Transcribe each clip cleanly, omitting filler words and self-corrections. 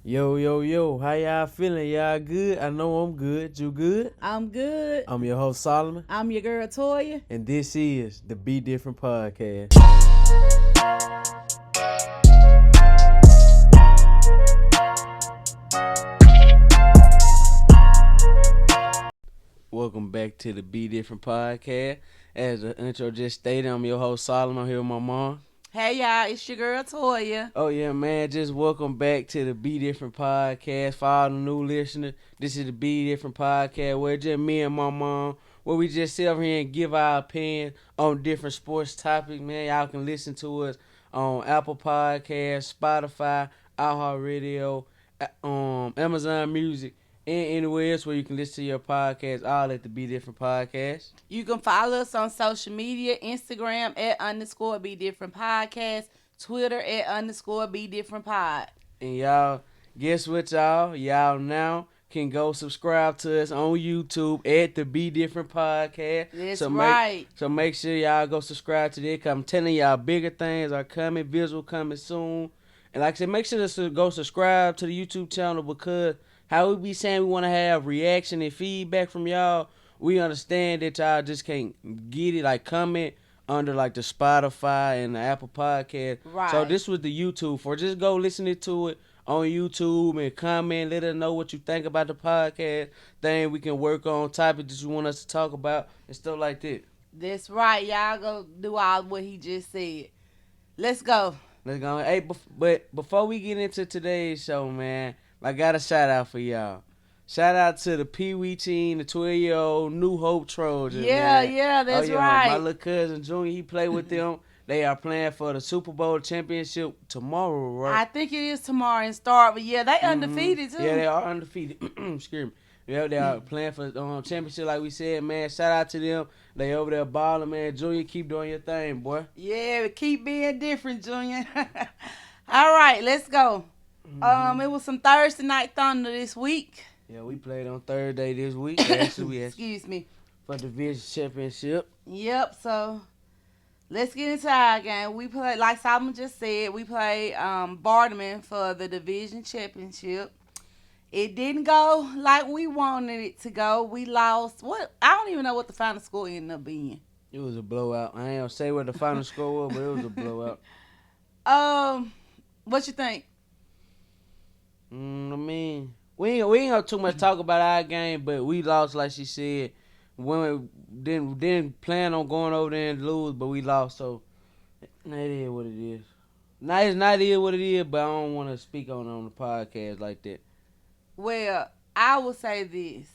Yo, yo, yo, how y'all feeling? Y'all good? I know I'm good. You good? I'm good. I'm your host, Solomon. I'm your girl, Toya. And this is the Be Different Podcast. Welcome back to the Be Different Podcast. As the intro just stated, I'm your host, Solomon. I'm here with my mom. Hey, y'all. It's your girl, Toya. Oh, yeah, man. Just welcome back to the Be Different Podcast. For all the new listeners, this is the Be Different Podcast where just me and my mom, where we just sit over here and give our opinion on different sports topics, man. Y'all can listen to us on Apple Podcasts, Spotify, iHeartRadio, Amazon Music, and anywhere else where you can listen to your podcast, all at the Be Different Podcast. You can follow us on social media, Instagram @_Be Different Podcast, Twitter @_Be Different Pod. And y'all, guess what, y'all? Y'all now can go subscribe to us on YouTube at the Be Different Podcast. That's right. So make sure y'all go subscribe to that, because I'm telling y'all, bigger things are coming, visual coming soon. And like I said, make sure to go subscribe to the YouTube channel, because how we be saying we want to have reaction and feedback from y'all, we understand that y'all just can't get it, like comment under like the Spotify and the Apple Podcast. Right. So this was the YouTube for. Just go listen to it on YouTube and comment. Let us know what you think about the podcast. Thing we can work on, topics that you want us to talk about and stuff like that. That's right. Y'all go do all what he just said. Let's go. Let's go. Hey, but before we get into today's show, man, I got a shout out for y'all. Shout out to the Pee Wee team, the 12-year-old New Hope Trojans. Yeah, man. yeah, that's yeah, right. My little cousin Junior, he played with them. They are playing for the Super Bowl championship tomorrow, right? I think it is tomorrow and start, but yeah, they undefeated too. Yeah, they are undefeated. Excuse me. Yeah, they are playing for championship, like we said, man. Shout out to them. They over there balling, man. Junior, keep doing your thing, boy. Yeah, keep being different, Junior. All right, let's go. It was some Thursday night thunder this week. Yeah, we played on Thursday this week. Actually, Excuse me. For the division championship. Yep. So let's get into our game. We played, like Solomon just said, we played Barterman for the division championship. It didn't go like we wanted it to go. We lost. What? I don't even know what the final score ended up being. It was a blowout. I ain't gonna say what the final score was, but it was a blowout. What you think? I mean, we ain't gonna too much talk about our game, but we lost, like she said. When we didn't plan on going over there and lose, but we lost. So it is what it is. It's not what it is, but I don't want to speak on the podcast like that. Well, I will say this.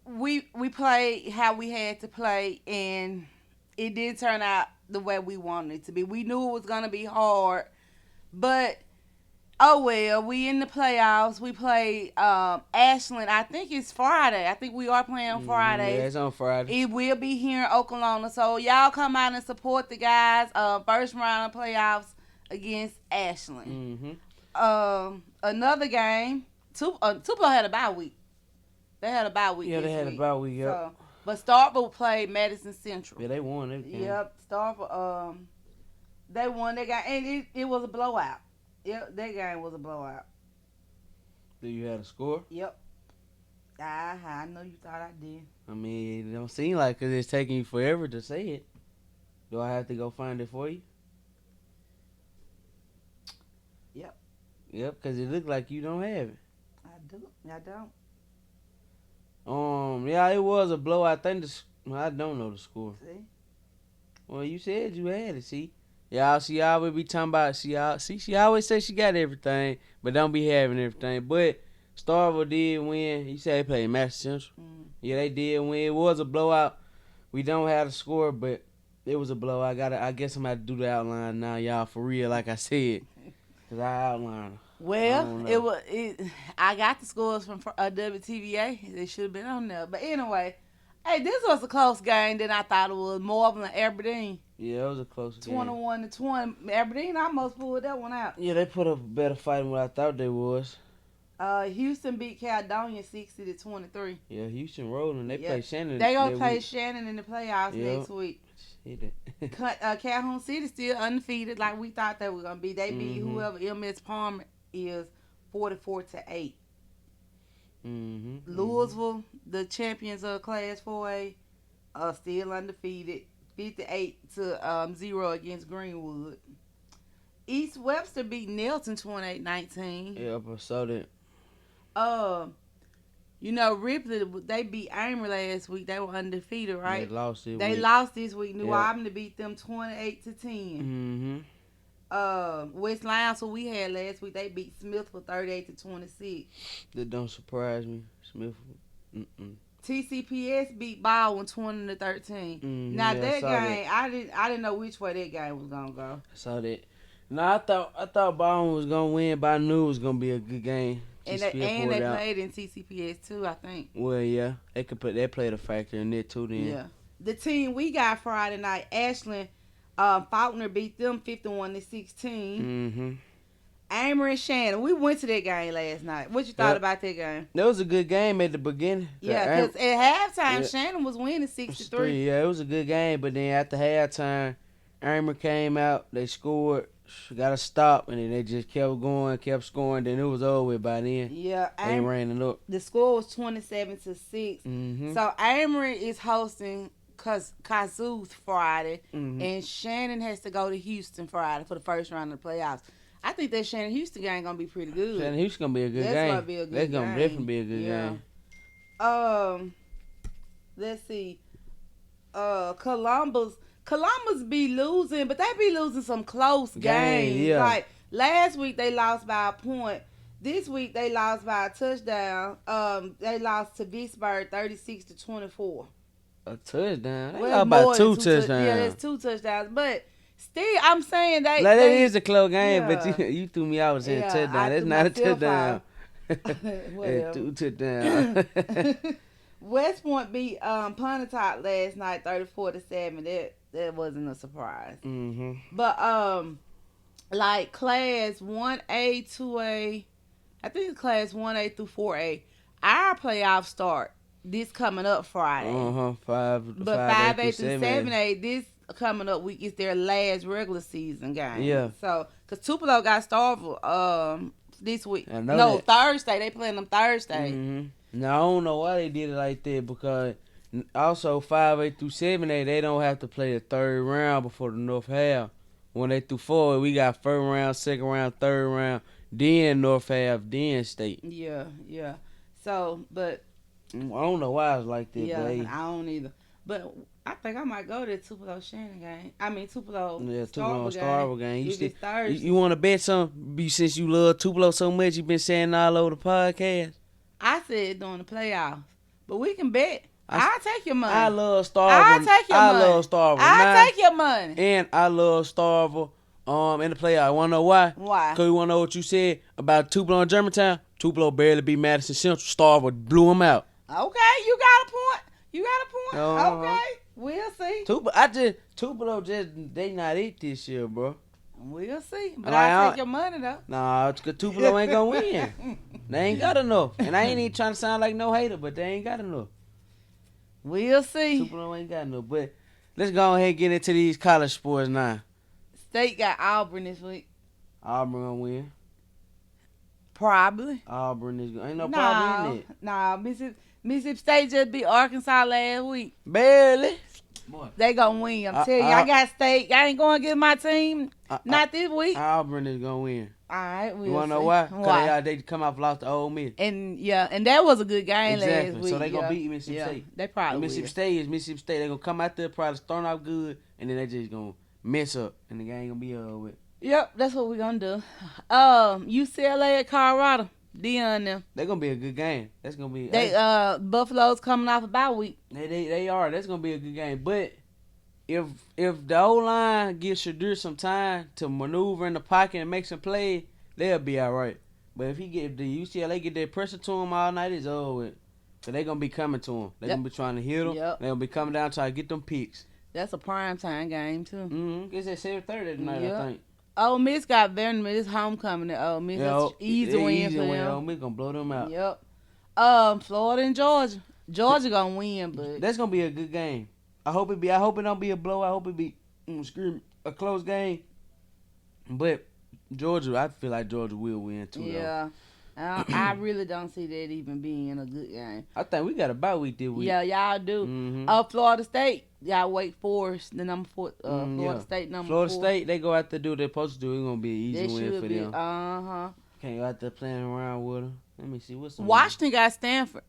We played how we had to play, and it did turn out the way we wanted it to be. We knew it was going to be hard, but oh well, we in the playoffs. We play Ashland. I think it's Friday. I think we are playing on Friday. Yeah, it's on Friday. It will be here in Oklahoma. So y'all come out and support the guys. First round of playoffs against Ashland. Another game. Tupelo had a bye week. They had a bye week. Yeah, they had a bye week. Yep. So, but Starkville played Madison Central. Yeah, they won. Yep, Starkville. They won that game, and it was a blowout. Yep, that game was a blowout. Do you have a score? Yep. I know you thought I did. I mean, it don't seem like because it's taking you forever to say it. Do I have to go find it for you? Yep. Yep, because it looked like you don't have it. I do. I don't. Yeah, it was a blowout. I think I don't know the score. See? Well, you said you had it. See, y'all. She always be talking about. She always say she got everything, but don't be having everything. But Starkville did win. You said they played Madison Central. Yeah, they did win. It was a blowout. We don't have the score, but it was a blowout. I guess I'm about to do the outline now, y'all, for real. Like I said, cause I outlined. Well, I got the scores from WTVA. They should have been on there. But anyway, hey, this was a close game than I thought it was. Marvin and Aberdeen. Yeah, it was a close game. 21-20. Aberdeen almost pulled that one out. Yeah, they put up a better fight than what I thought they was. Houston beat Caledonia 60-23. Yeah, Houston rolling. They play Shannon. They gonna play Shannon in the playoffs next week. Hit it. Calhoun City still undefeated like we thought they were gonna be. They beat Mhm. whoever MS Palmer is 44-8. Mhm. Louisville, the champions of Class 4A, are still undefeated, 58-0 against Greenwood. East Webster beat Nelson 28-19. Yeah, but so that. Uh, you know Ripley, they beat Amory last week. They were undefeated, right? They lost it. They lost this week. New Yep. Albany beat them 28-10. Mhm. West Lyons, who we had last week, they beat Smith for 38-26. That don't surprise me. Smith. TCPS beat Baldwin 20-13. Now Yeah, that game, I didn't know which way that game was gonna go. I saw that. No, I thought Baldwin was gonna win, but I knew it was gonna be a good game. And they played in TCPS too, I think. Well, yeah, they played a factor in it too. Then Yeah, the team we got Friday night, Ashland, Faulkner beat them 51-16. Amory and Shannon, we went to that game last night. What you thought about that game? That was a good game at the beginning. Yeah, because at halftime, Shannon was winning 6-3. Yeah, it was a good game, but then after halftime, Amory came out, they scored, got a stop, and then they just kept going, kept scoring. Then it was over with by then. Yeah, they ran it up. The score was 27-6. So Amory is hosting Kazoo Friday, and Shannon has to go to Houston Friday for the first round of the playoffs. I think that Shannon Houston game gonna be pretty good. Shannon Houston gonna be a good game. That's gonna be a good game. That's gonna definitely be a good game. Let's see. Columbus be losing, but they be losing some close games. Yeah. Like last week they lost by a point. This week they lost by a touchdown. They lost to Vicksburg 36-24. A touchdown? They Well, got about two touchdowns. Yeah, there's 2 touchdowns, but. Still, I'm saying that is a close game, but you threw me out saying touchdown. That's not a touchdown. Well, 2 touchdowns. West Point beat Pontotoc last night, 34-7. That wasn't a surprise. But like class 1A, 2A, I think it's class 1A through 4A. Our playoffs start this coming up Friday. 5A through 7A. This coming up week is their last regular season game. Yeah. So, because Tupelo got Starville this week. No, Thursday. They playing them Thursday. Now, I don't know why they did it like that, because also 5A through 7A, they don't have to play the third round before the North Half. When they through 4, we got first round, second round, third round, then North Half, then State. Yeah. So, but I don't know why it's like that. Yeah, I don't either. But I think I might go to Tupelo Shannon game. I mean Tupelo. Yeah, Tupelo Starville game. You want to bet something? Since you love Tupelo so much, you been saying all over the podcast. I said during the playoffs, but we can bet. I'll take your money. I love Starville. I'll take your money. I love Starville. I'll take your money. And I love Starville. In the playoffs. Want to know why? Why? Because you want to know what you said about Tupelo and Germantown. Tupelo barely beat Madison Central. Starville blew them out. Okay, you got a point. Okay, we'll see. Tupelo they not it this year, bro. We'll see. But I'll take your money, though. Nah, because Tupelo ain't going to win. They ain't got enough. And I ain't even trying to sound like no hater, but they ain't got enough. We'll see. Tupelo ain't got enough. But let's go ahead and get into these college sports now. State got Auburn this week. Auburn going to win. Probably. Auburn is ain't no problem in it. Nah, Mississippi State just beat Arkansas last week. Barely. Boy. They gonna win. I'm telling you, I got State. I ain't going to give my team. Not this week. Auburn is going to win. All right, we'll You want to know see. why? Because they come off lost to Ole Miss. And that was a good game last week. So they going to beat Mississippi State. They probably Mississippi State is Mississippi State. They going to come out there probably starting off good, and then they just going to mess up, and the game going to be over with. Yep, that's what we're going to do. UCLA at Colorado. Dion them. They're going to be a good game. That's going to be... Buffalo's coming off a bye week. They are. That's going to be a good game. But if the O-line gives Shadur some time to maneuver in the pocket and make some plays, they'll be all right. But if the UCLA get their pressure to him all night, it's over with. So they're going to be coming to him. They're going to be trying to hit him. Yep. They're going to be coming down trying to get them picks. That's a prime time game, too. It's at 7:30 tonight, I think. Ole Miss got Vernon. It's homecoming at Ole Miss. It's easy win for them. Ole Miss going to blow them out. Yep. Florida and Georgia. Georgia going to win, but... That's going to be a good game. I hope it be. I hope it don't be a blow. I hope it be a close game. But Georgia, I feel like Georgia will win too. Yeah. I really don't see that even being a good game. I think we got a bye week this week. Yeah, y'all do. Mm-hmm. Florida State, y'all Wake Forest, the number 4. Florida yeah. State number Florida 4. State, they go out there do what they're supposed to do. It's gonna be an easy win for them. Can't go out there playing around with them. Let me see what's on. Washington got Stanford.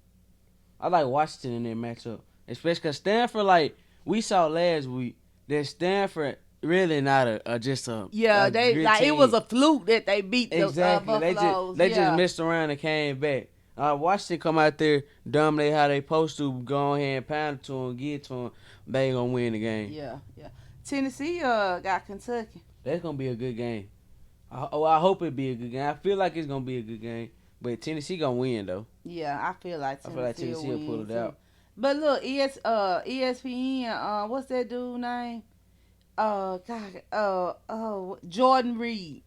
I like Washington in their matchup, especially because Stanford, like we saw last week, that Stanford really not just a they like team. It was a fluke that they beat the exactly. Buffaloes. They just messed around and came back. Washington come out there, dominate how they supposed to, go ahead and pound it to them, get to them. They gonna win the game. Yeah. Tennessee got Kentucky. That's gonna be a good game. I hope it be a good game. I feel like it's gonna be a good game, but Tennessee gonna win though. Yeah, I feel like Tennessee will pull it out. But look, ESPN, what's that dude name? Jordan Reed.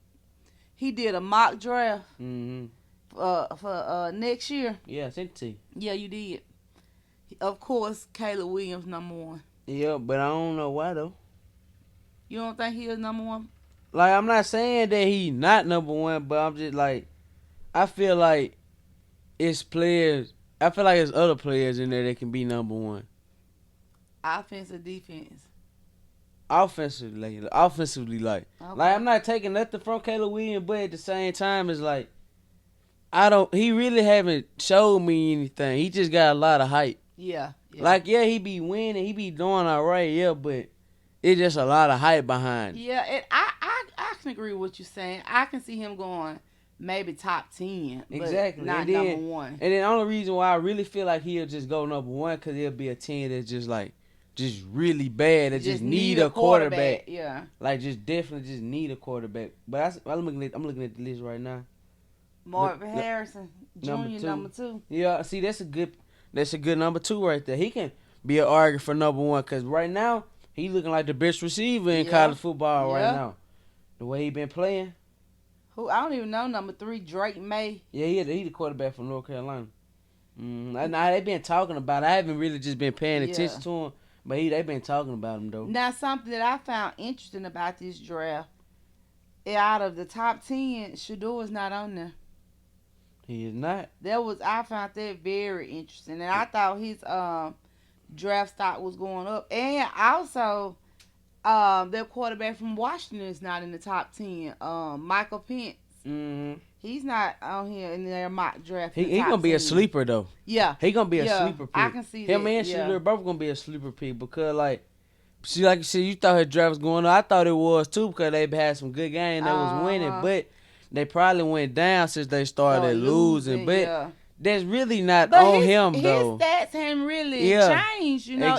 He did a mock draft. For next year. Yeah, I sent it to you. Yeah, you did. Of course, Caleb Williams number 1. Yeah, but I don't know why though. You don't think he is number 1? Like, I'm not saying that he not number 1, but I'm just like, I feel like it's players. I feel like there's other players in there that can be number 1. Offensive, defense. Offensively, like, Okay. like I'm not taking nothing from Caleb Williams, but at the same time, it's like, he really haven't showed me anything. He just got a lot of hype. Yeah. Like, yeah, he be winning, he be doing all right, yeah, but it's just a lot of hype behind it. Yeah, and I can agree with what you're saying. I can see him going maybe top 10, but exactly. not number 1. And then the only reason why I really feel like he'll just go number 1, because he'll be a team that's just like, just really bad, that just need a quarterback. Yeah. Like, just definitely just need a quarterback. But I'm looking at the list right now. Marvin Harrison Jr. number 2. Yeah, see, that's a good number 2 right there. He can be an argument for number 1, because right now he looking like the best receiver in college football right now. The way he been playing. Who I don't even know number 3, Drake May. Yeah, he the quarterback from North Carolina. They've been talking about it. I haven't really just been paying attention to him, but they've been talking about him though. Now, something that I found interesting about this draft, out of the top 10, Shador is not on there. He is not. I found that very interesting, and I thought his draft stock was going up. And also, their quarterback from Washington is not in the top 10. Michael Pence. Mm-hmm. He's not on here in their mock draft. He gonna be 10. a sleeper though. Yeah, he gonna be a sleeper pick. I can see that. Him and Shador both gonna be a sleeper pick because like you said, you thought his draft was going on. I thought it was too because they had some good games. They was winning, but they probably went down since they started losing. But that's really not on him though. His stats haven't really changed. You know,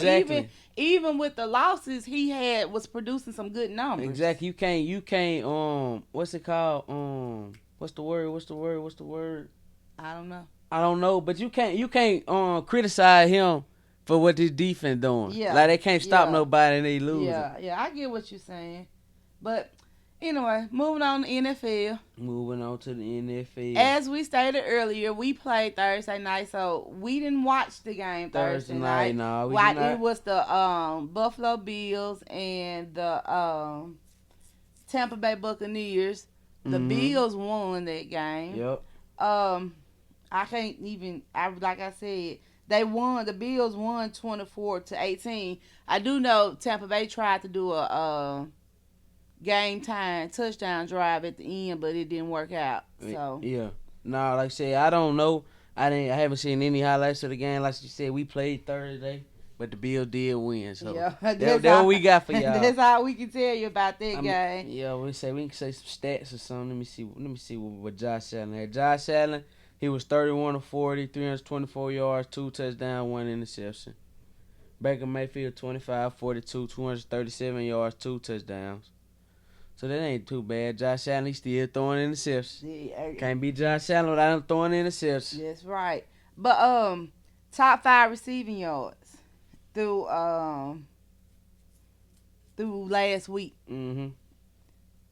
even with the losses he was producing some good numbers. Exactly. You can't what's it called? What's the word? I don't know. I don't know, but you can't criticize him for what this defense doing. Yeah. Like they can't stop nobody and they losing. Yeah, I get what you're saying. But anyway, moving on to NFL. Moving on to the NFL. As we stated earlier, we played Thursday night, so we didn't watch the game Thursday night. No, we did not. It was the Buffalo Bills and the Tampa Bay Buccaneers. The Bills won that game. Yep. I can't even. Like I said, they won. The Bills won 24-18. I do know Tampa Bay tried to do a game time touchdown drive at the end, but it didn't work out. So yeah. No, like I said, I don't know. I haven't seen any highlights of the game. Like you said, we played Thursday, but the Bills did win. So that's what we got for y'all. That's all we can tell you about that game. Yeah, we can say some stats or something. Let me see what Josh Allen had. Josh Allen, he was 31 of 40, 324 yards, 2 touchdowns, 1 interception. Baker Mayfield 25, 42, 237 yards, 2 touchdowns. So that ain't too bad. Josh Allen, he still throwing interceptions. Can't be Josh Allen without him throwing interceptions. That's right. But top 5 receiving yards through last week. Mm-hmm.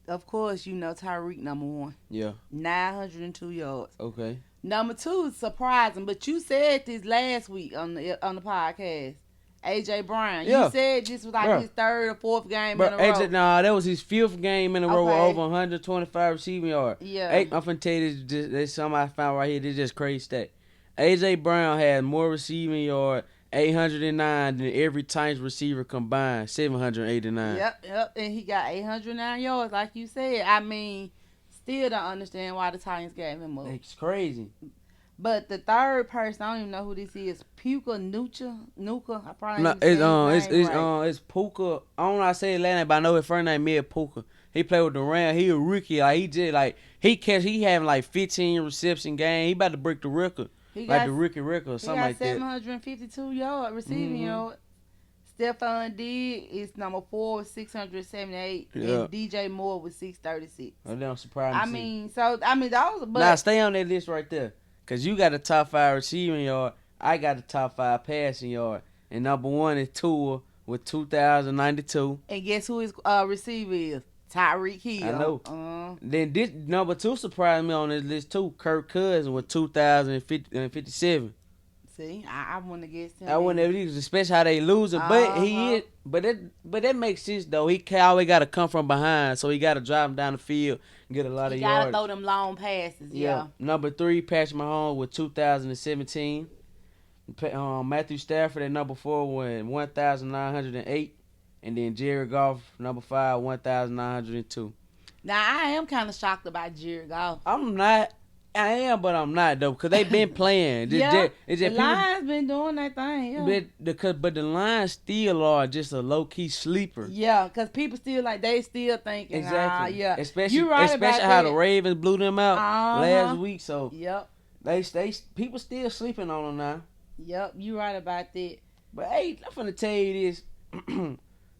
Of course, you know Tyreek number 1. Yeah. 902 yards. Okay. Number 2 is surprising, but you said this last week on the podcast. AJ Brown. Yeah. You said this was like Bruh. his third or fourth game Bro, in a row. AJ, nah, that was his 5th game in a row with Okay. over 125 receiving yards. Yeah. I'm finna tell you this something I found right here. This is just crazy stat. AJ Brown had more receiving yards, 809, than every Titans receiver combined, 789. Yep. And he got 809 yards, like you said. I mean, still don't understand why the Titans gave him up. It's crazy. But the third person, I don't even know who this is. Puka Nuka. I probably No, ain't saying his name right. it's Puka. I don't know how to say his last name, but I know his first name is Puka. He played with the Rams. He a rookie. Like he having like 15 reception game. He about to break the record. He Like got the rookie record or something like He that. got 752 yard receiving yard. Stephon Diggs is number 4 with 678, Yeah. and DJ Moore with 636. Oh, that don't surprise me. I mean, those. But now stay on that list right there, cause you got the top 5 receiving yard. I got the top 5 passing yard, and number 1 is Tua with 2,092. And guess who his receiver is? Tyreek Hill. I know. Then this number 2 surprised me on this list too. Kirk Cousins with 2,057. See, I wouldn't have guessed him. I wouldn't have either, especially how they losing. But he is. But that makes sense though. He always got to come from behind, so he got to drive him down the field and get a lot of yards. He got to throw them long passes. Yeah. Number 3, Patrick Mahomes with 2,017. Matthew Stafford at number 4 with 1,908. And then Jared Goff, number 5, 1,902. Now, I am kind of shocked about Jared Goff. I'm not. I am, but I'm not, though, because they've been playing. The Lions been doing that thing, yeah. But the Lions still are just a low-key sleeper. Yeah, because people still, they still thinking, exactly. Yeah. Especially how the Ravens blew them out last week, so yep. People still sleeping on them now. Yep, you right about that. But, hey, I'm finna tell you this.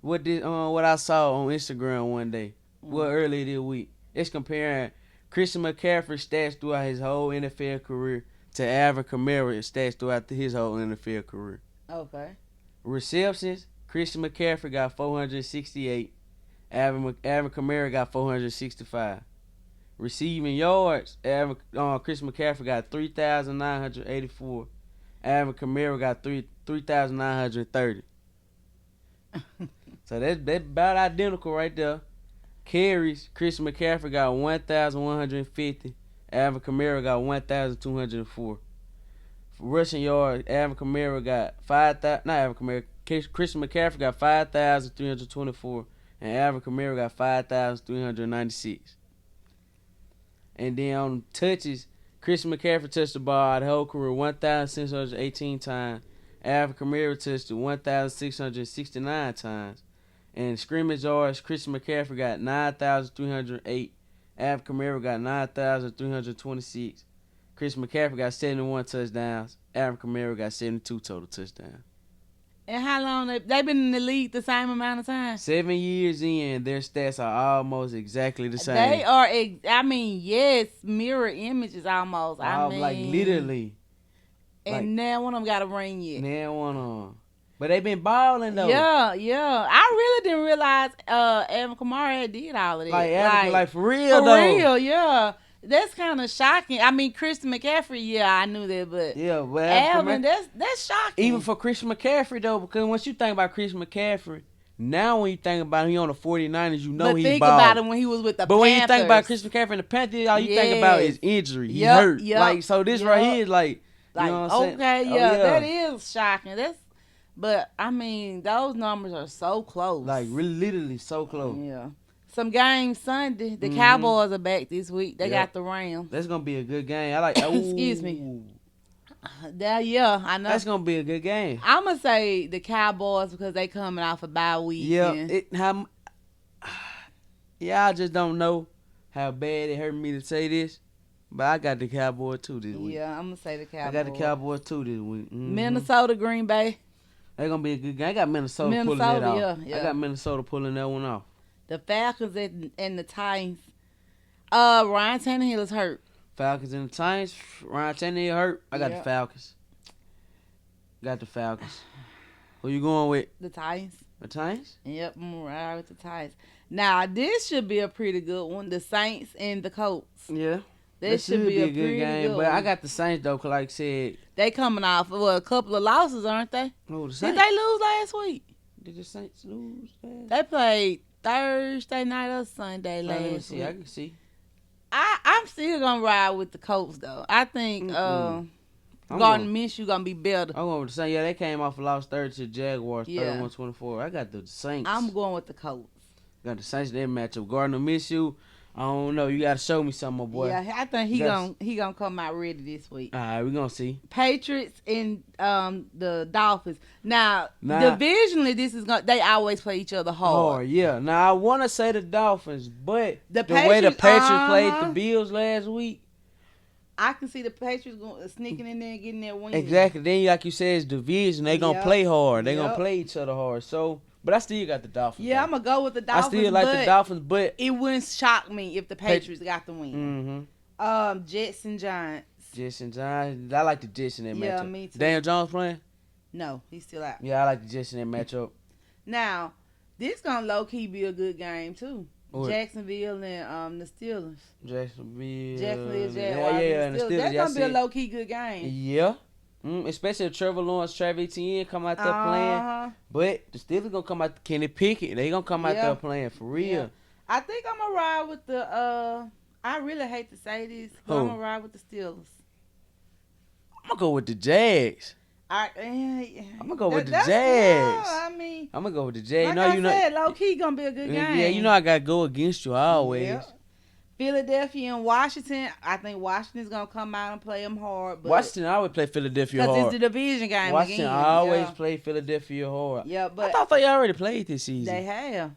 What I saw on Instagram one day, earlier this week. It's comparing Christian McCaffrey's stats throughout his whole NFL career to Alvin Kamara's stats throughout his whole NFL career. Okay. Receptions, Christian McCaffrey got 468. Alvin Kamara got 465. Receiving yards, Christian McCaffrey got 3,984. Alvin Kamara got 3,930. So that's about identical right there. Carries, Christian McCaffrey got 1,150. Alvin Kamara got 1,204. For rushing yards, Alvin Kamara got 5,000. Not Alvin Kamara. Christian McCaffrey got 5,324, and Alvin Kamara got 5,396. And then on touches, Christian McCaffrey touched the ball the whole career 1,618 times. Alvin Kamara touched it 1,669 times. And scrimmage yards, Christian McCaffrey got 9,308. Alvin Kamara got 9,326. Christian McCaffrey got 71 touchdowns. Alvin Kamara got 72 total touchdowns. And how long they been in the league the same amount of time? 7 years in, their stats are almost exactly the same. They are, yes, mirror images almost. Like literally. And now one of them got a ring yet. Now one of them. But they been balling though. Yeah. I really didn't realize Alvin Kamara did all of that. Like for real though. For real, yeah. That's kind of shocking. I mean, Christian McCaffrey, yeah, I knew that, but Alvin, that's shocking. Even for Christian McCaffrey though, because once you think about Christian McCaffrey, now when you think about him, he on the 49ers, you know he's think balling. about him when he was with the Panthers. But when you think about Christian McCaffrey and the Panthers, all you think about is injury. He hurt. Like so, this right here is like you know what I'm saying? That is shocking. But I mean, those numbers are so close. Like really, literally so close. Yeah. Some games Sunday. The Cowboys are back this week. They got the Rams. That's gonna be a good game. I like. Excuse me. Yeah, I know. That's gonna be a good game. I'm gonna say the Cowboys because they coming off a bye week. Yeah. I just don't know how bad it hurt me to say this, but I got the Cowboys too this week. Yeah, I'm gonna say the Cowboys. I got the Cowboys too this week. Minnesota, Green Bay. They're gonna be a good game. I got Minnesota pulling that off. Yeah. I got Minnesota pulling that one off. The Falcons and the Titans. Ryan Tannehill is hurt. Falcons and the Titans. Ryan Tannehill hurt. I got the Falcons. Got the Falcons. Who you going with? The Titans. The Titans? Yep, I'm right with the Titans. Now, this should be a pretty good one. The Saints and the Colts. Yeah. That should be a good pretty game. good But I one. got the Saints though, 'cause like I said, They coming off of a couple of losses, aren't they? oh, the Did Saints. they lose last week? Did the Saints lose? They played Thursday night or Sunday Let me last see. week. I can see. I'm still gonna ride with the Colts though. I think I'm Gardner going- Minshew gonna be better. I'm going with the Saints. Yeah, they came off a loss 30 to the Jaguars, Yeah. 31-24. I got the Saints. I'm going with the Colts. Got the Saints in that matchup. Gardner Minshew, I don't know. You got to show me something, my boy. Yeah, I think he That's- gonna come out ready this week. All right, we're going to see. Patriots and the Dolphins. Now, Nah. divisionally, they always play each other hard. Yeah. Now, I want to say the Dolphins, but The way the Patriots, Patriots played uh-huh. the Bills last week, I can see the Patriots sneaking in there and getting their win. exactly. Then, like you said, it's division. They going to Yep. play hard. They going to Yep. play each other hard. So, but I still got the Dolphins. Yeah, though. I'm gonna go with the I Dolphins. still like but the Dolphins, but it wouldn't shock me if the Patriots got the win. Jets and Giants. Jets and Giants. I like the Jets in that Yeah, matchup. me too. Daniel Jones playing? No, he's still out. Yeah, I like the Jets in that matchup. Now, this gonna low key be a good game too. What? Jacksonville and the Steelers. Jacksonville. Jacksonville Jaguars. Yeah, and the Steelers. That's Yeah, I gonna be a see. low key good game. Yeah. Especially if Trevor Lawrence, Travis Etienne come out there playing. Uh-huh. But the Steelers gonna come out. Kenny Pickett, they gonna come out Yeah. there playing for real. Yeah. I think I'm gonna ride with the. I really hate to say this, but I'm Who? gonna ride with the Steelers. I'm gonna go with the Jags. I'm I'm gonna go with the Jags. Jags. I mean, I'm gonna go with the Jags. like No, I you know. said, low key gonna be a good game. Yeah, you know I gotta go against you always. Yeah. Philadelphia and Washington. I think Washington's gonna come out and play them hard. But Washington always play Philadelphia because hard. it's the division game Washington again. always yeah. play Philadelphia hard. Yeah, I but thought they already played this season. they have.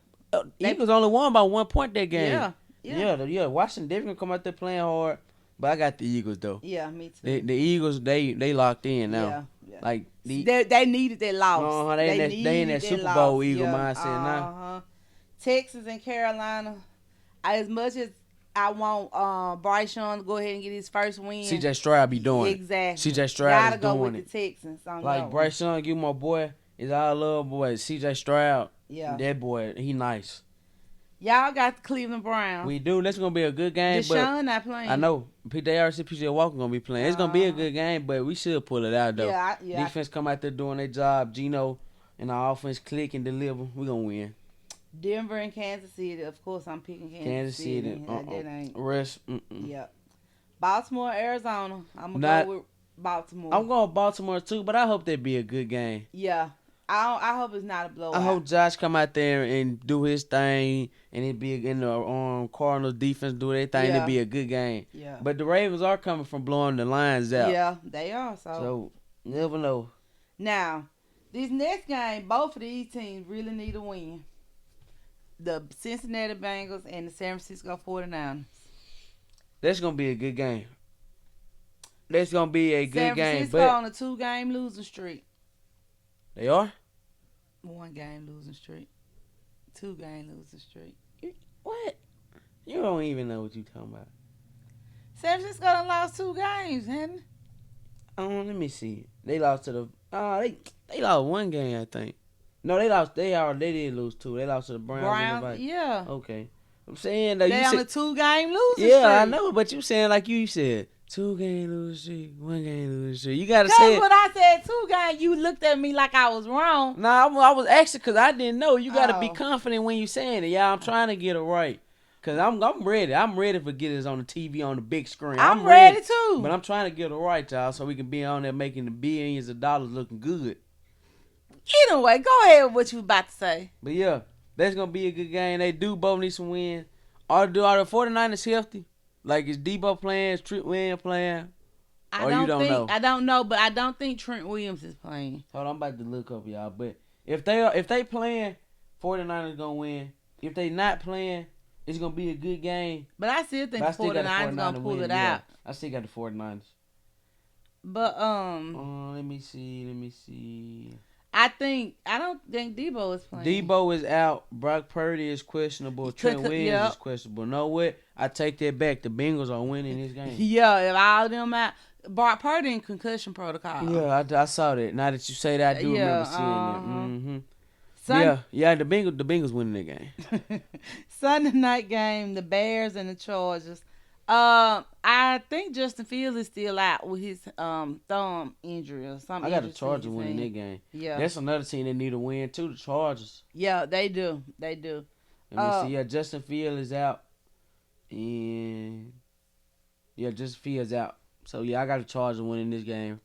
Eagles only won by 1 point that game. Yeah. Yeah. Washington definitely come out there playing hard, but I got the Eagles though. Yeah, me too. The Eagles they locked in now. Yeah. Like They needed that loss. they in that Super Bowl Eagle mindset now. Texas and Carolina. As much as I want Bryce Young to go ahead and get his first win. CJ Stroud be doing it. Exactly. CJ Stroud Gotta is go doing with it. the Texans on that Like one. Bryce Young, you my boy. Is our love boy. CJ Stroud. Yeah. That boy, he nice. Y'all got the Cleveland Browns. We do. That's gonna be a good game. But Deshaun not playing. I know. They already said PJ Walker gonna be playing. It's gonna be a good game, but we should pull it out though. Yeah. Defense come out there doing their job. Gino and our offense click and deliver. We gonna win. Denver and Kansas City. Of course, I'm picking Kansas City. That ain't. Rest. Yeah. Baltimore, Arizona. I'm gonna Not- go with Baltimore. I'm going Baltimore too, but I hope that be a good game. Yeah. I hope it's not a blowout. I hope Josh come out there and do his thing, and it be in the Cardinals defense do their thing. Yeah. It be a good game. Yeah. But the Ravens are coming from blowing the Lions out. Yeah, they are. So never know. Now, this next game, both of these teams really need a win. The Cincinnati Bengals and the San Francisco 49ers. That's gonna be a good game. That's gonna be a good San game. Francisco But on a 2-game losing streak. they are. 1-game losing streak. 2-game losing streak. What? You don't even know what you talking about. San Francisco done lost 2 games, hasn't it? Let me see. They lost to the. They lost 1 game, I think. No, they lost. They did lose 2. They lost to the Browns. And the Vikings. Yeah. Okay. I'm saying though. They You on a said, 2-game losing streak. yeah, I know, but you saying like you said 2-game losing streak, 1-game losing streak. You gotta say Because it. when I said 2-game, you looked at me like I was wrong. Nah, I was asking because I didn't know. You gotta be Oh. confident when you saying it. Yeah, I'm trying to get it right. Cause I'm ready. I'm ready for get this on the TV on the big screen. I'm ready too. But I'm trying to get it right, y'all, so we can be on there making the billions of dollars looking good. Anyway, go ahead with what you about to say. But yeah, that's gonna be a good game. They do both need some win. Are the 49ers healthy? Like is Debo playing? Is Trent Williams playing? Or you don't know? I don't know, but I don't think Trent Williams is playing. Hold on, I'm about to look up y'all. But if they playing, 49ers gonna win. If they not playing, it's gonna be a good game. But I still think But I the still got 49ers going to pull win, it yeah. out. I still got the 49ers. But Let me see. I don't think Debo is playing. Debo is out. Brock Purdy is questionable. Trent Williams Yep. is questionable. Know what? I take that back. The Bengals are winning this game. Yeah, if all of them out. Brock Purdy in concussion protocol. Yeah, I saw that. Now that you say that, I do remember seeing that. Yeah, the Bengals winning that game. Sunday night game, the Bears and the Chargers. I think Justin Fields is still out with his thumb injury or something. I got the Chargers winning that game. Yeah. That's another team that need a win too, the Chargers. Yeah, they do. They do. Let me see. Yeah, Justin Fields is out. And yeah, Justin Fields out. So yeah, I got the Chargers winning this game.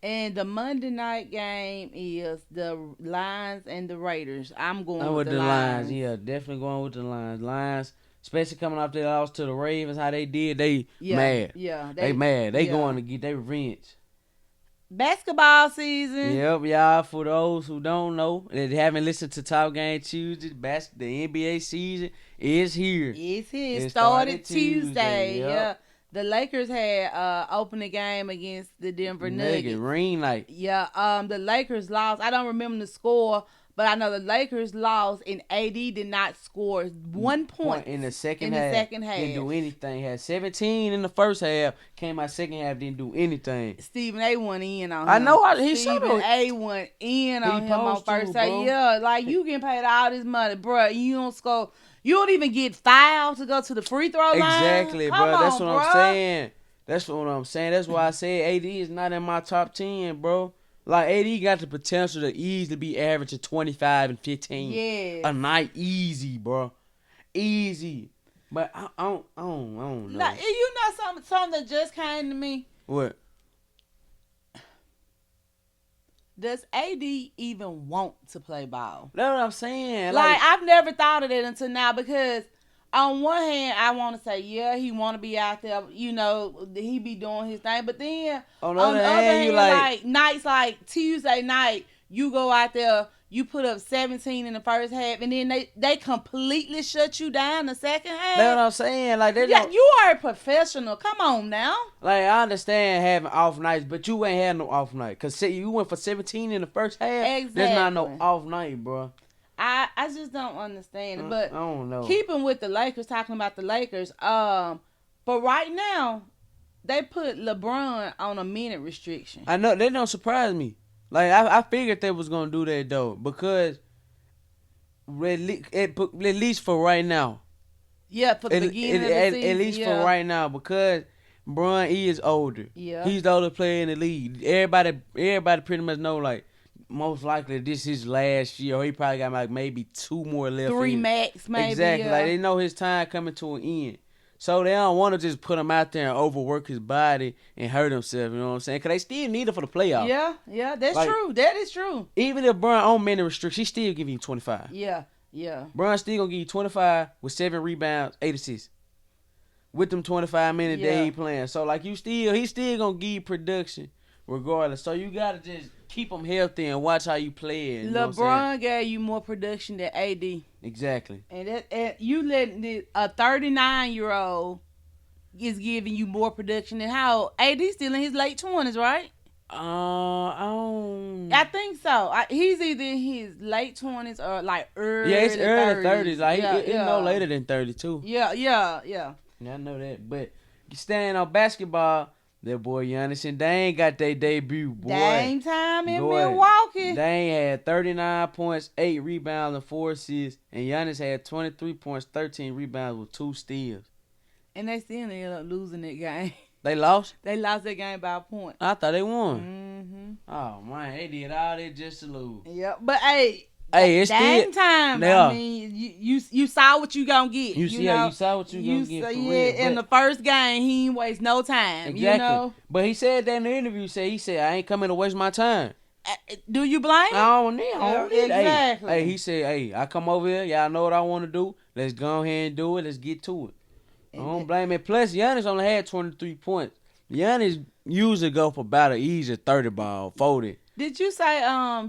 And the Monday night game is the Lions and the Raiders. I'm going with the Lions. Yeah, definitely going with the Lions. Lions, especially coming off their loss to the Ravens, how they did, they mad. Yeah, they mad. They going to get their revenge. Basketball season. Yep, y'all. For those who don't know, that haven't listened to Top Game Tuesday, the NBA season is here. It's here. It started Tuesday. Yep. Yeah. The Lakers had opening game against the Denver Nuggets. Rain night. Yeah. The Lakers lost. I don't remember the score, but I know the Lakers lost, and AD did not score 1 point in the second half. Didn't do anything. Had 17 in the first half. Came out second half, didn't do anything. Stephen A. went in on him. I know. Stephen A. went in on him on first half. Yeah, like you getting paid all this money, bro. You don't score. You don't even get fouled to go to the free throw line. Exactly, bro. That's what I'm saying. That's what I'm saying. That's why I said AD is not in my top 10, bro. Like, AD got the potential to easily be averaging 25 and 15 a night, easy, bro. Easy. But I don't know. Like, you know something that just came to me? What? Does AD even want to play ball? That's what I'm saying. Like I've never thought of that until now, because on one hand, I want to say, yeah, he want to be out there, you know, he be doing his thing. But then on the other hand, you like nights like Tuesday night, you go out there, you put up 17 in the first half, and then they completely shut you down the second half. That's what I'm saying. Like, you are a professional. Come on now. Like, I understand having off nights, but you ain't had no off night. Because you went for 17 in the first half. Exactly. There's not no off night, bro. I just don't understand it. But I don't know. Keeping with the Lakers, talking about the Lakers, but right now, they put LeBron on a minute restriction. I know. They don't surprise me. Like, I figured they was going to do that, though, because at least for right now. Yeah, for the beginning of the season. At least for right now, because Bron, he is older. Yeah. He's the oldest player in the league. Everybody pretty much know, like, most likely this is his last year, or he probably got, like, maybe 2 more left. 3 max, maybe. Exactly. Yeah. Like, they know his time coming to an end. So they don't want to just put him out there and overwork his body and hurt himself, you know what I'm saying? Because they still need him for the playoffs. Yeah, that's true. That is true. Even if Bron on minute restriction, he still give you 25. Yeah. Bron still going to give you 25 with 7 rebounds, 8 assists. With them 25 minutes that he playing. So, like, he's still going to give you production regardless. So, you got to just keep him healthy and watch how you play it. LeBron gave you more production than AD. Exactly. And you letting a 39-year-old is giving you more production than how AD still in his late 20s, right? I think so. He's either in his late 20s or like early 30s. Yeah, it's early 30s. Like, it's no later than 32. Yeah. I know that. But staying on basketball, that boy Giannis and Dame got their debut, boy. Dame time in Milwaukee. Dame had 39 points, 8 rebounds, and 4 assists. And Giannis had 23 points, 13 rebounds with 2 steals. And they still ended up losing that game. They lost? They lost that game by a point. I thought they won. Mm-hmm. Oh, man. They did all that just to lose. Yeah, but hey, it's Dame time. I mean, you saw what you gonna get. You saw what you gonna get. For real, in the first game, he ain't waste no time. Exactly. You know. But he said that in the interview. He said, I ain't coming to waste my time. Do you blame him? I don't need. Exactly. Hey, he said, I come over here. Y'all know what I want to do. Let's go ahead and do it. Let's get to it. I don't blame it. Plus, Giannis only had 23 points. Giannis usually go for about an easy 30 ball, 40. Did you say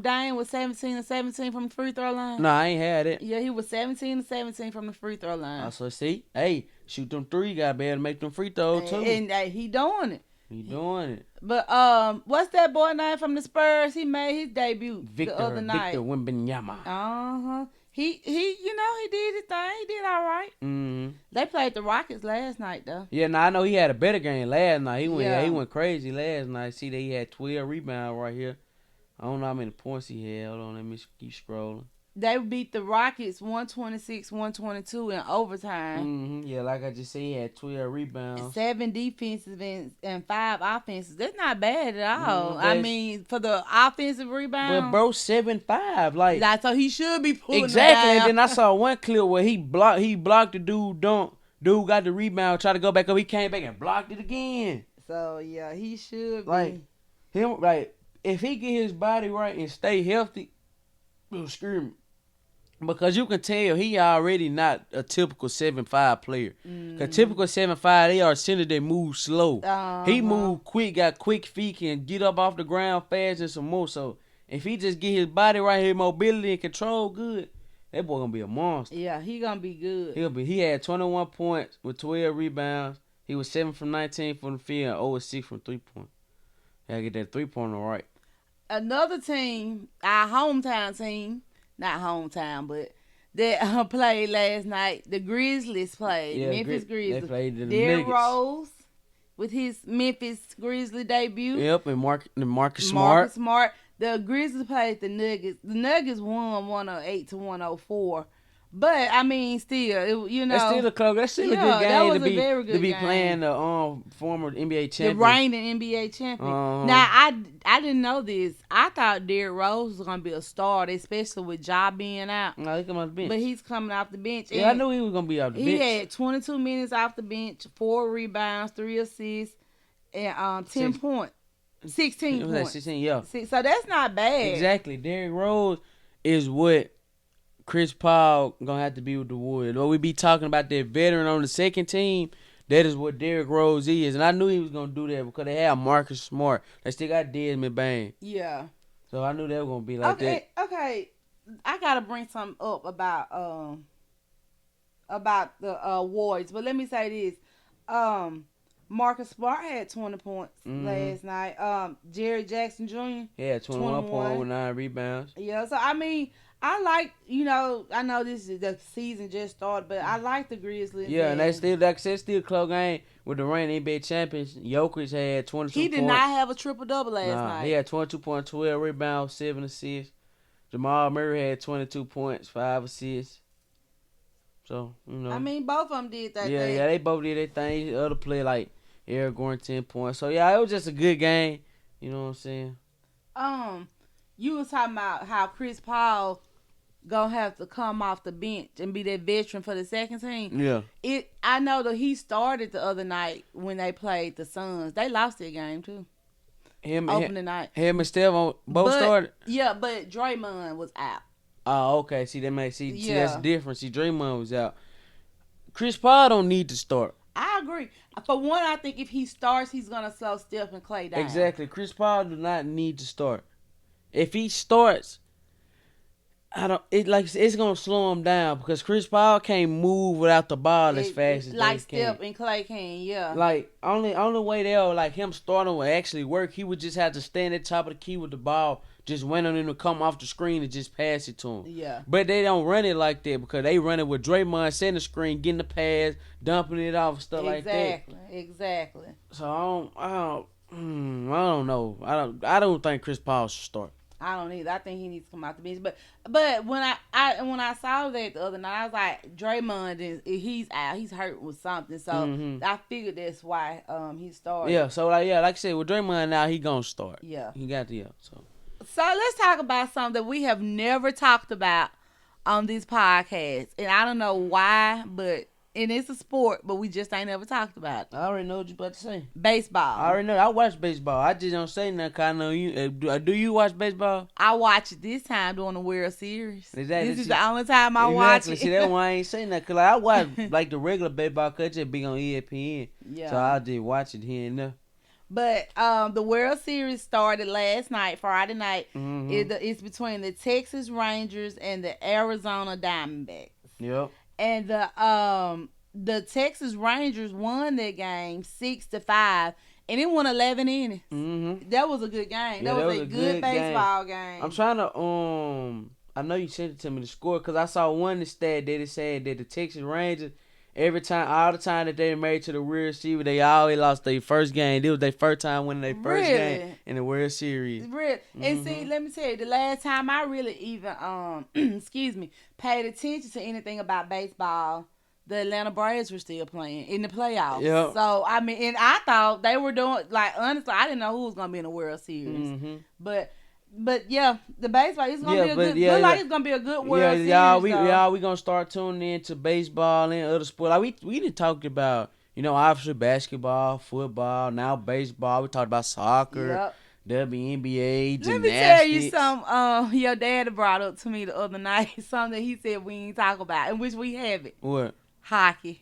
Dame was 17-17 from the free throw line? No, I ain't had it. Yeah, he was 17-17 from the free throw line. So see, hey, shoot them 3, you gotta be able to make them free throws too. And he doing it. He doing it. But what's that boy name from the Spurs? He made his debut the other night. Victor Wembanyama. He he did his thing. He did all right. Mm-hmm. They played the Rockets last night though. Yeah, I know he had a better game last night. He went crazy last night. See that he had 12 rebounds right here. I don't know how many points he had. Hold on, let me keep scrolling. They beat the Rockets 126-122 in overtime. Yeah, like I just said, he had 12 rebounds. 7 defensive and 5 offenses. That's not bad at all. But I mean, for the offensive rebound. But bro, 7'5", like so he should be pulling exactly. it down. And then I saw one clip where he blocked the dude dunk. Dude got the rebound, tried to go back up. He came back and blocked it again. So yeah, he should like be. Him, like if he get his body right and stay healthy, screw me. Because you can tell he already not a typical 7'5" player. Cause typical 7'5", they are center that move slow. He move quick, got quick feet, can get up off the ground fast and some more. So if he just get his body right, his mobility and control good, that boy gonna be a monster. Yeah, he gonna be good. He had 21 points with 12 rebounds. He was 7 from 19 from the field and 0 6 from 3-point. Gotta get that 3-pointer right. Another team, our hometown team, not hometown, but that played last night. The Grizzlies played. Yeah, Memphis Grizzlies. They played the Derrick Nuggets. Rose with his Memphis Grizzly debut. Yep, and Marcus Smart. Marcus Smart. The Grizzlies played the Nuggets. The Nuggets won 108-104. But I mean, still, that's still a close. That's still a good game to be playing the former NBA champion, the reigning NBA champion. Now, I didn't know this. I thought Derrick Rose was gonna be a star, especially with Ja being out. No, he come off the bench. But he's coming off the bench. Yeah, I knew he was gonna be off the bench. He had 22 minutes off the bench, 4 rebounds, 3 assists, and 10 points. 16 points. Like 16, yeah. So that's not bad. Exactly. Derrick Rose is what Chris Paul gonna have to be with the Warriors. Or we be talking about that veteran on the second team. That is what Derrick Rose is, and I knew he was gonna do that because they have Marcus Smart. They still got Desmond Bain. Yeah. So I knew they were gonna be like that. Okay. I gotta bring something up about the Warriors, but let me say this. Marcus Smart had 20 points last night. Jerry Jackson Jr. Yeah, 21 points with 9 rebounds. Yeah, so I mean, I like, I know this is the season just started, but I like the Grizzlies. Yeah, and they still, like I said, still a close game with the reigning NBA champions. Jokic had 22 points. He did not have a triple-double last night. He had 22 points, 12 rebounds, 7 assists. Jamal Murray had 22 points, 5 assists. So, I mean, both of them did that thing. Yeah, they both did their thing. The other player, like, Eric Gordon, 10 points. So, yeah, it was just a good game. You know what I'm saying? You was talking about how Chris Paul gonna have to come off the bench and be that veteran for the second team. Yeah. I know that he started the other night when they played the Suns. They lost that game too. Opening night. Him and Steph both started. Yeah, but Draymond was out. Oh, okay. See, that's different. See, Draymond was out. Chris Paul don't need to start. I agree. For one, I think if he starts, he's gonna slow Steph and Klay down. Exactly. Chris Paul do not need to start. If he starts, it's gonna slow him down because Chris Paul can't move without the ball as fast as like they Steph can. and Klay can, yeah. Like only way they'll like him starting will actually work. He would just have to stand at the top of the key with the ball, just wait on him to come off the screen and just pass it to him. Yeah. But they don't run it like that because they run it with Draymond setting the screen, getting the pass, dumping it off, stuff like that. Exactly. So I don't know. I don't think Chris Paul should start. I don't either. I think he needs to come out the bench. But when I saw that the other night, I was like, Draymond he's out. He's hurt with something. So I figured that's why he started. Yeah. So like I said, with Draymond now, he gonna start. Yeah. He got the So let's talk about something that we have never talked about on this podcast, and I don't know why, and it's a sport, but we just ain't never talked about it. I already know what you about to say. Baseball. I already know. I watch baseball. I just don't say nothing because I know you. Do you watch baseball? I watch it this time during the World Series. Exactly. This is the only time I watch it. See, that's why I ain't saying that. Because I watch like the regular baseball because it just be on ESPN. Yeah. So I just watch it here and there. But the World Series started last night, Friday night. It's between the Texas Rangers and the Arizona Diamondbacks. Yep. And the Texas Rangers won that game 6-5, and it won 11 innings. That was a good game. Yeah, that was a good baseball game. I'm trying to I know you sent it to me the score because I saw one stat that it said that the Texas Rangers every time, all the time that they made to the World Series, they always lost their first game. This was their first time winning their first game in the World Series. Really? And see, let me tell you, the last time I really even excuse me, paid attention to anything about baseball, the Atlanta Braves were still playing in the playoffs. Yep. So I mean, and I thought they were doing, like, honestly, I didn't know who was gonna be in the World Series. But yeah, the baseball is gonna be a good. Look like it's gonna be a good World Series. We gonna start tuning into baseball and other sports. Like we didn't talk about, obviously basketball, football, now baseball. We talked about soccer, WNBA, gymnastics. Let me tell you something. Your dad brought up to me the other night something that he said we ain't talk about, and which we haven't. What? Hockey.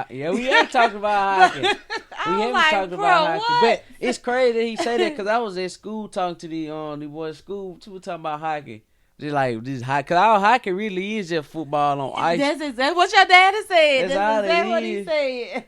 Yeah, we haven't talked about hockey. We haven't talked about hockey. But it's crazy that he say that because I was at school talking to the boys at school. We were talking about hockey. Just like this hockey. Because our hockey really is just football on ice. That's exactly what your daddy said. That's exactly what he said.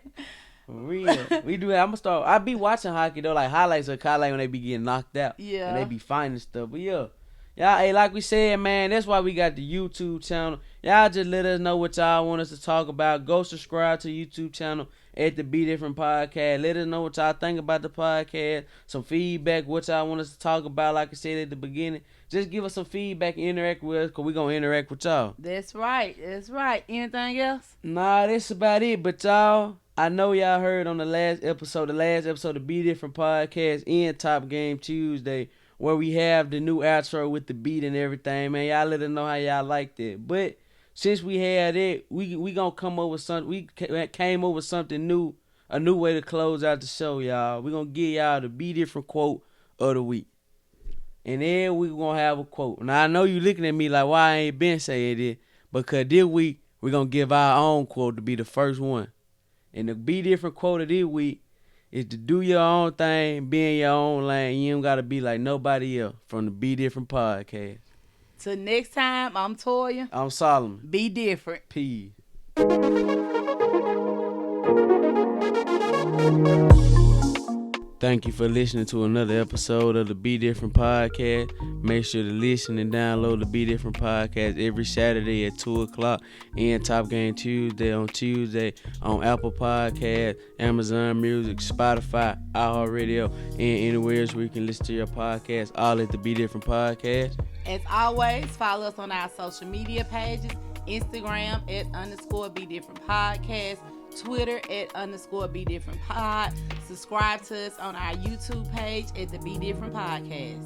For real. We do that. I'm going to start. I be watching hockey though, like highlights of highlight when they be getting knocked out. Yeah. And they be finding stuff. But yeah. Y'all, hey, like we said, man, that's why we got the YouTube channel. Y'all just let us know what y'all want us to talk about. Go subscribe to the YouTube channel at the Be Different Podcast. Let us know what y'all think about the podcast. Some feedback, what y'all want us to talk about, like I said at the beginning. Just give us some feedback and interact with us because we're going to interact with y'all. That's right. That's right. Anything else? Nah, that's about it. But y'all, I know y'all heard on the last episode of Be Different Podcast in Top Game Tuesday, where we have the new outro with the beat and everything, man. Y'all let us know how y'all liked it. But since we had it, we gonna come up with something. We came up with something new, a new way to close out the show, y'all. We gonna give y'all the Be Different quote of the week, and then we gonna have a quote. Now I know you looking at me like, why I ain't been saying it, because this week we gonna give our own quote to be the first one, and the Be Different quote of this week is to do your own thing, be in your own lane. You don't got to be like nobody else from the Be Different Podcast. Till next time, I'm Toya. I'm Solomon. Be different. Peace. Thank you for listening to another episode of the Be Different Podcast. Make sure to listen and download the Be Different Podcast every Saturday at 2 o'clock and Top Game Tuesday on Apple Podcasts, Amazon Music, Spotify, iHeartRadio, and anywhere else where you can listen to your podcast, all at the Be Different Podcast. As always, follow us on our social media pages, Instagram @_Be Different Podcast, Twitter @_Be Different Pod. Subscribe to us on our YouTube page at the Be Different Podcast.